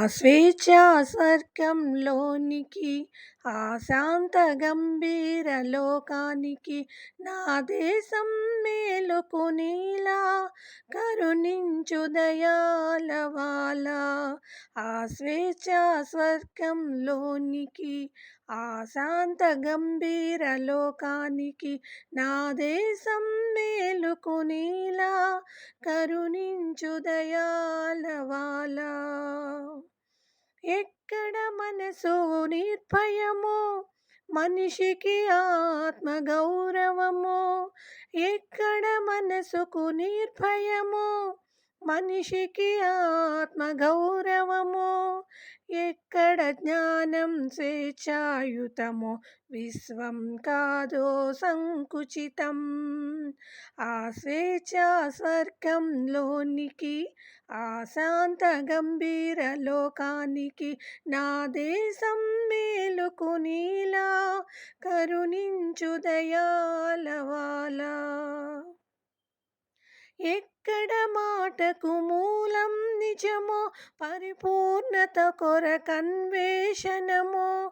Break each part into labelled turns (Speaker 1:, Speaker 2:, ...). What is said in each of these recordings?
Speaker 1: స్వేచ్ఛా స్వర్గంలోనికి ఆ శాంత గంభీర లోకానికి నా దేశం మేలుకునేలా కరుణించు దయాళవాలా. ఆ స్వేచ్ఛా స్వర్గంలోనికి ఆ శాంత గంభీర లోకానికి నా దేశం మేలుకునేలా కరుణించు దయాళవాలా. ఎక్కడ మనసు నిర్భయమో మనిషికి ఆత్మగౌరవమో, ఎక్కడ మనసుకు నిర్భయమో మనిషికి ఆత్మగౌరవమో, ఎక్కడ జ్ఞానం స్వేచ్ఛాయుతమో విశ్వం కాదో సంకుచితం. ఆ స్వేచ్ఛా స్వర్గంలోనికి ఆ శాంత గంభీర లోకానికి నా దేశం మేలుకునేలా కరుణించు దయాళవాలా. ఎక్కడ మాటకు మూలం నిజమో పరిపూర్ణత కొరకన్వేషణమో,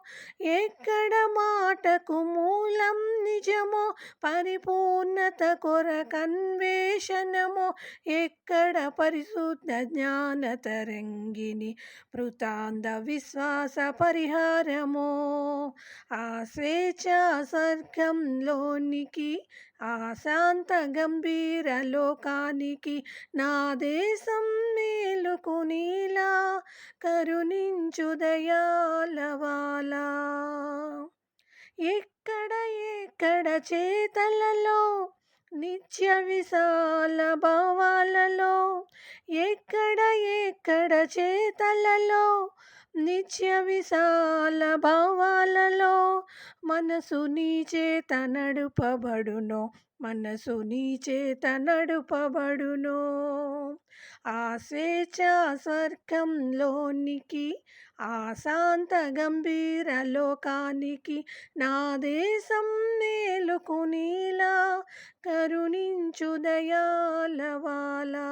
Speaker 1: ఎక్కడ మాటకు మూలం నిజమో పరిపూర్ణత కొరకన్వేషణమో, ఎక్కడ పరిశుద్ధ జ్ఞాన తరంగిణి పృతాంధ విశ్వాస పరిహారమో. ఆ స్వేచ్ఛా స్వర్గంలోనికి ఆ శాంత గంభీర లోకానికి నా దేశం మేలుకునేలా కరుణించు దయాళవాలా. ఎక్కడ చేతలలో నిత్య విశాల భావాలలో, ఎక్కడ చేతలలో నిత్య విశాల భావాలలో మనసు నీ చేత నడుపబడునో, మనసు నీ చేత నడుపబడునో. ఆ స్వేచ్ఛా స్వర్గంలోనికి ఆ శాంత గంభీర లోకానికి నా దేశం మేలుకునేలా కరుణించు దయాళవాలా.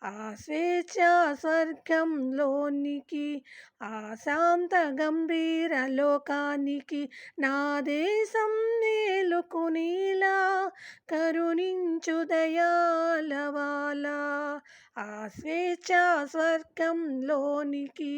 Speaker 1: ఆ స్వేచ్ఛా స్వర్గంలోనికి ఆ శాంత గంభీర లోకానికి నా దేశం మేలుకునేలా కరుణించు దయాళవాలా. ఆ స్వేచ్ఛా స్వర్గంలోనికి.